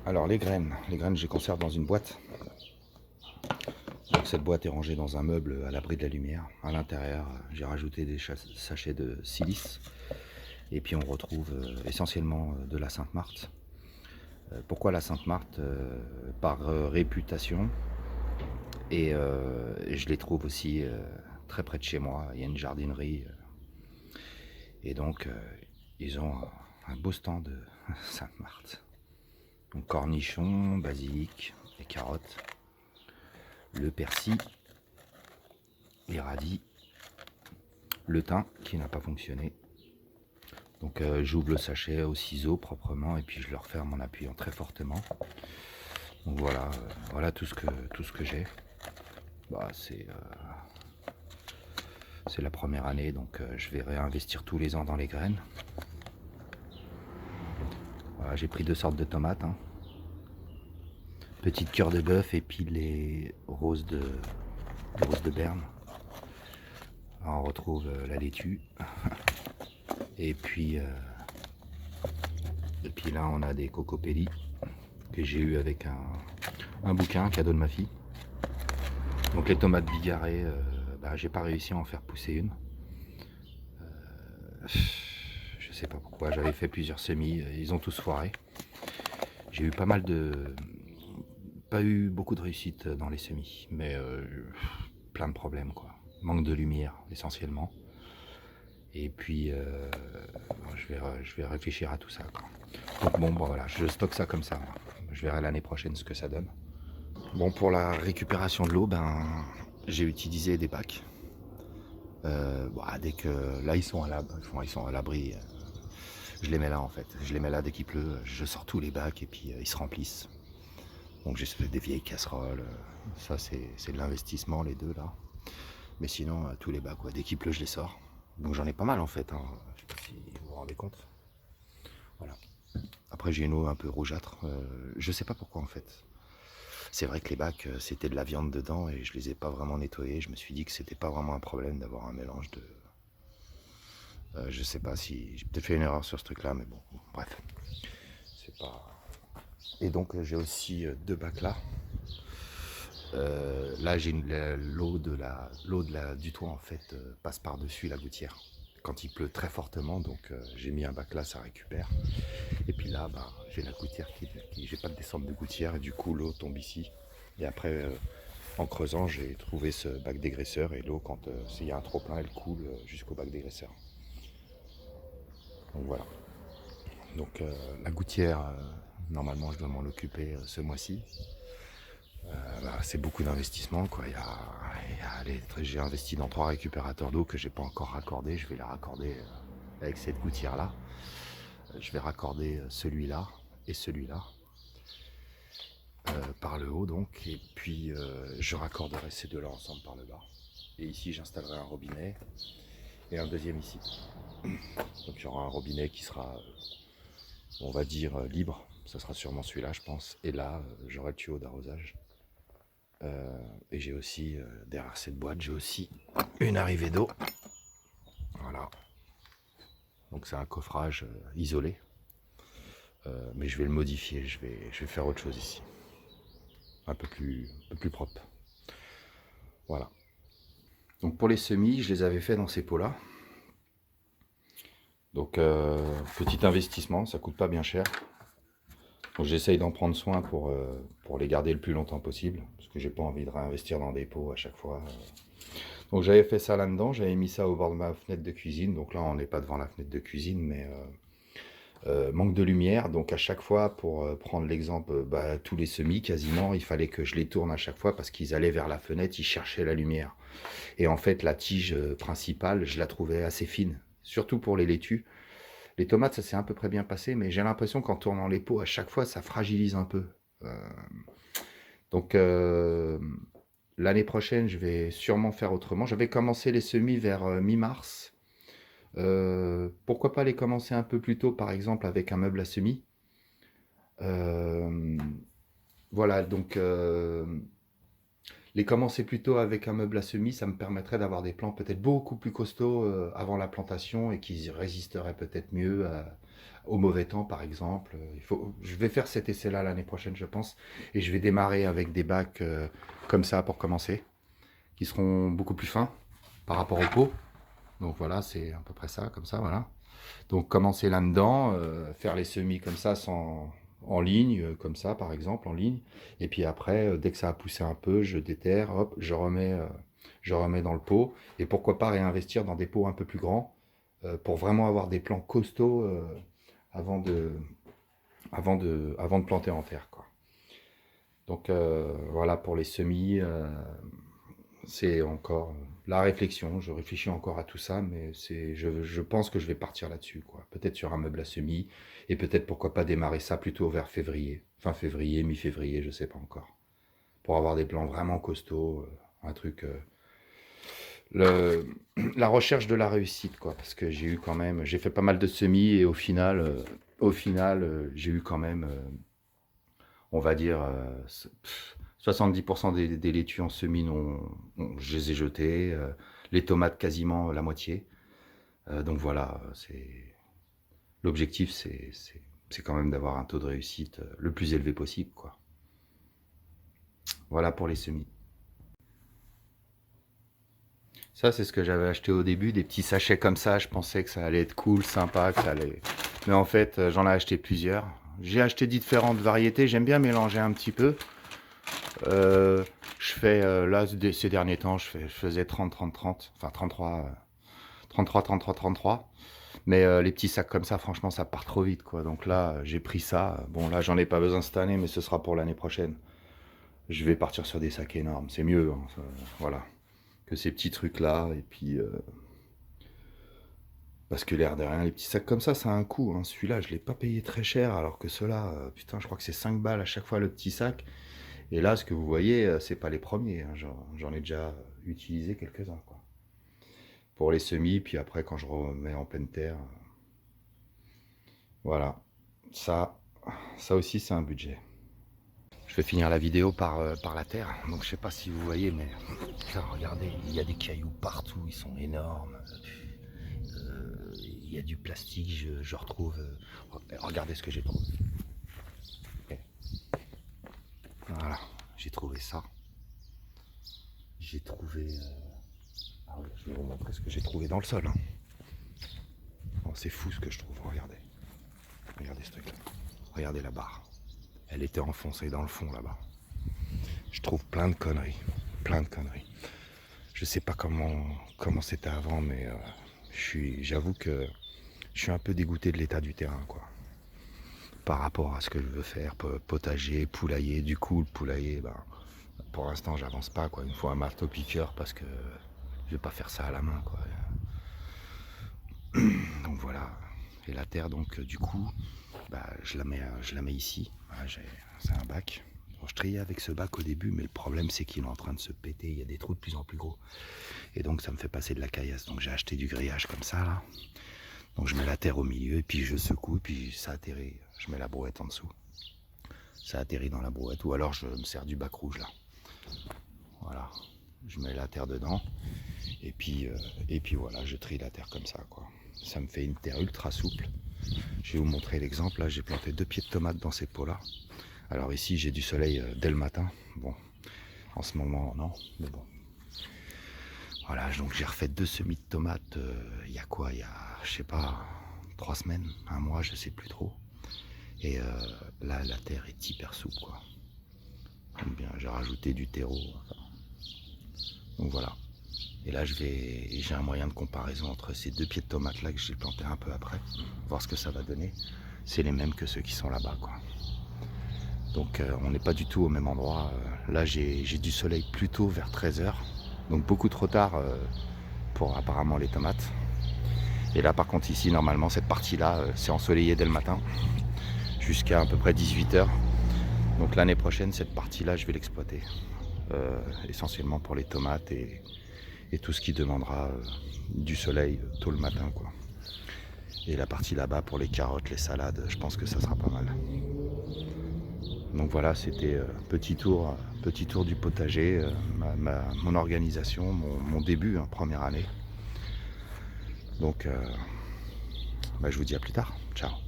Alors les graines, je les conserve dans une boîte. Donc cette boîte est rangée dans un meuble à l'abri de la lumière. À l'intérieur, j'ai rajouté des sachets de silice. Et puis on retrouve essentiellement de la Sainte-Marthe. Pourquoi la Sainte-Marthe? Par réputation. Et je les trouve aussi très près de chez moi. Il y a une jardinerie. Et donc ils ont un beau stand de Sainte-Marthe. Donc cornichons, basilic, les carottes, le persil, les radis, le thym qui n'a pas fonctionné. Donc j'ouvre le sachet au ciseau proprement et puis je le referme en appuyant très fortement. Donc voilà, voilà tout ce que j'ai. Bah, c'est la première année, donc je vais réinvestir tous les ans dans les graines. Voilà, j'ai pris deux sortes de tomates. Hein. Petite cœur de bœuf et puis les roses de Berne. Alors, on retrouve la laitue. Et puis là on a des cocopelli que j'ai eu avec un bouquin, cadeau de ma fille. Donc les tomates bigarrées, j'ai pas réussi à en faire pousser une. Je sais pas pourquoi, j'avais fait plusieurs semis, ils ont tous foiré. J'ai eu pas eu beaucoup de réussite dans les semis, mais plein de problèmes quoi. Manque de lumière essentiellement. Et puis je vais réfléchir à tout ça quoi. Donc bon, voilà, je stocke ça comme ça. Je verrai l'année prochaine ce que ça donne. Bon, pour la récupération de l'eau, j'ai utilisé des bacs. Dès que là ils sont à l'abri, je les mets là en fait. Je les mets là dès qu'il pleut, je sors tous les bacs et puis ils se remplissent. Donc j'ai fait des vieilles casseroles, ça c'est de l'investissement les deux là. Mais sinon tous les bacs, dès qu'il pleut je les sors. Donc j'en ai pas mal en fait, hein. Je sais pas si vous vous rendez compte. Voilà. Après j'ai une eau un peu rougeâtre, je sais pas pourquoi en fait. C'est vrai que les bacs c'était de la viande dedans et je les ai pas vraiment nettoyés. Je me suis dit que c'était pas vraiment un problème d'avoir un mélange de... je sais pas si j'ai peut-être fait une erreur sur ce truc là, mais bon, bref. C'est pas... Et donc j'ai aussi deux bacs là. Là j'ai l'eau du toit en fait passe par dessus la gouttière quand il pleut très fortement, donc j'ai mis un bac là, ça récupère. Et puis là j'ai la gouttière qui j'ai pas de descente de gouttière et du coup l'eau tombe ici. Et après en creusant j'ai trouvé ce bac dégraisseur et l'eau quand s'il y a un trop plein elle coule jusqu'au bac dégraisseur. Donc voilà. Donc la gouttière normalement je dois m'en occuper ce mois-ci. C'est beaucoup d'investissement quoi. J'ai investi dans 3 récupérateurs d'eau que j'ai pas encore raccordés. Je vais les raccorder avec cette gouttière là. Je vais raccorder celui-là et celui-là par le haut donc. Et puis je raccorderai ces deux là ensemble par le bas. Et ici j'installerai un robinet et un deuxième ici. Donc il y aura un robinet qui sera, on va dire, libre. Ça sera sûrement celui-là je pense. Et là j'aurai le tuyau d'arrosage. Et j'ai aussi, derrière cette boîte, j'ai aussi une arrivée d'eau. Voilà. Donc c'est un coffrage isolé. Mais je vais le modifier, je vais faire autre chose ici. Un peu plus propre. Voilà. Donc pour les semis, je les avais fait dans ces pots-là. Donc petit investissement, ça coûte pas bien cher. Donc j'essaye d'en prendre soin pour les garder le plus longtemps possible. Parce que j'ai pas envie de réinvestir dans des pots à chaque fois. Donc j'avais fait ça là-dedans, j'avais mis ça au bord de ma fenêtre de cuisine. Donc là on n'est pas devant la fenêtre de cuisine, mais manque de lumière. Donc à chaque fois, pour prendre l'exemple, tous les semis quasiment, il fallait que je les tourne à chaque fois parce qu'ils allaient vers la fenêtre, ils cherchaient la lumière. Et en fait la tige principale, je la trouvais assez fine, surtout pour les laitues. Les tomates ça s'est à peu près bien passé, mais j'ai l'impression qu'en tournant les pots à chaque fois ça fragilise un peu. Donc l'année prochaine, je vais sûrement faire autrement. J'avais commencé les semis vers mi-mars. Pourquoi pas les commencer un peu plus tôt, par exemple, avec un meuble à semis. Voilà, donc les commencer plus tôt avec un meuble à semis, ça me permettrait d'avoir des plants peut-être beaucoup plus costauds avant la plantation et qui résisteraient peut-être mieux au mauvais temps par exemple. Je vais faire cet essai-là l'année prochaine je pense, et je vais démarrer avec des bacs comme ça pour commencer, qui seront beaucoup plus fins par rapport au pot. Donc voilà, c'est à peu près ça, comme ça, voilà. Donc commencer là-dedans, faire les semis comme ça, en ligne, comme ça par exemple, en ligne. Et puis après, dès que ça a poussé un peu, je déterre, hop, je remets dans le pot. Et pourquoi pas réinvestir dans des pots un peu plus grands, pour vraiment avoir des plants costauds avant de, avant de planter en terre, quoi. Donc voilà pour les semis. C'est encore la réflexion, je réfléchis encore à tout ça, mais je pense que je vais partir là-dessus, quoi. Peut-être sur un meuble à semis, et peut-être pourquoi pas démarrer ça plutôt vers février, fin février, mi-février, je sais pas encore. Pour avoir des plans vraiment costauds, un truc... la recherche de la réussite, quoi, parce que j'ai fait pas mal de semis, et au final j'ai eu quand même, on va dire... 70% des laitues en semis, je les ai jetées. Les tomates, quasiment la moitié. Donc voilà, l'objectif, c'est quand même d'avoir un taux de réussite le plus élevé possible, quoi. Voilà pour les semis. Ça, c'est ce que j'avais acheté au début, des petits sachets comme ça. Je pensais que ça allait être cool, sympa, que ça allait... Mais en fait, j'en ai acheté plusieurs. J'ai acheté différentes variétés. J'aime bien mélanger un petit peu. Je fais, là, ces derniers temps, je faisais 30-30-30, enfin 33-33-33. Mais les petits sacs comme ça, franchement, ça part trop vite, quoi. Donc là, j'ai pris ça. Bon, là, j'en ai pas besoin cette année, mais ce sera pour l'année prochaine. Je vais partir sur des sacs énormes. C'est mieux, hein, voilà, que ces petits trucs-là. Et puis, parce que l'air de rien, les petits sacs comme ça a un coût, hein. Celui-là, je l'ai pas payé très cher, alors que ceux-là, putain, je crois que c'est 5 balles à chaque fois le petit sac. Et là, ce que vous voyez, c'est pas les premiers, hein. J'en ai déjà utilisé quelques-uns, quoi. Pour les semis, puis après, quand je remets en pleine terre, voilà. Ça, ça aussi, c'est un budget. Je vais finir la vidéo par la terre. Donc, je sais pas si vous voyez, mais là, regardez, il y a des cailloux partout, ils sont énormes. Il y a du plastique, je retrouve. Regardez ce que j'ai trouvé. Voilà, j'ai trouvé ça. J'ai trouvé. Ah ouais, je vais vous montrer ce que j'ai trouvé dans le sol, hein. Oh, c'est fou ce que je trouve, regardez. Regardez ce truc là. Regardez la barre. Elle était enfoncée dans le fond là-bas. Je trouve plein de conneries. Plein de conneries. Je sais pas comment c'était avant, mais j'avoue que je suis un peu dégoûté de l'état du terrain, quoi. Par rapport à ce que je veux faire, potager, poulailler. Du coup, le poulailler, ben, pour l'instant, j'avance pas, quoi. Il me faut un marteau-piqueur parce que je vais pas faire ça à la main, quoi. Donc voilà. Et la terre, donc du coup, bah, je la mets ici. Voilà, c'est un bac. Bon, je triais avec ce bac au début, mais le problème c'est qu'il est en train de se péter. Il y a des trous de plus en plus gros. Et donc ça me fait passer de la caillasse. Donc j'ai acheté du grillage comme ça là. Donc je mets la terre au milieu, et puis je secoue, puis ça atterrit. Je mets la brouette en dessous. Ça atterrit dans la brouette. Ou alors je me sers du bac rouge là. Voilà. Je mets la terre dedans. Et puis voilà, je trie la terre comme ça, quoi. Ça me fait une terre ultra souple. Je vais vous montrer l'exemple. Là, j'ai planté 2 pieds de tomates dans ces pots-là. Alors ici, j'ai du soleil dès le matin. Bon, en ce moment, non. Mais bon. Voilà, donc j'ai refait 2 semis de tomates. Il y a quoi? Il y a, je sais pas, 3 semaines, un mois, je sais plus trop. Et là, la terre est hyper souple, quoi. Bien, j'ai rajouté du terreau. Enfin. Donc voilà. Et là, j'ai un moyen de comparaison entre ces 2 pieds de tomates là que j'ai planté un peu après, voir ce que ça va donner. C'est les mêmes que ceux qui sont là-bas, quoi. Donc on n'est pas du tout au même endroit. Là, j'ai du soleil plutôt vers 13h, donc beaucoup trop tard pour apparemment les tomates. Et là, par contre, ici, normalement, cette partie-là, c'est ensoleillé dès le matin, jusqu'à à peu près 18h. Donc l'année prochaine, cette partie-là, je vais l'exploiter, essentiellement pour les tomates et tout ce qui demandera du soleil tôt le matin, quoi. Et la partie là-bas pour les carottes, les salades, je pense que ça sera pas mal. Donc voilà, c'était petit tour du potager, mon organisation, mon début, hein, première année. Donc bah, je vous dis à plus tard. Ciao.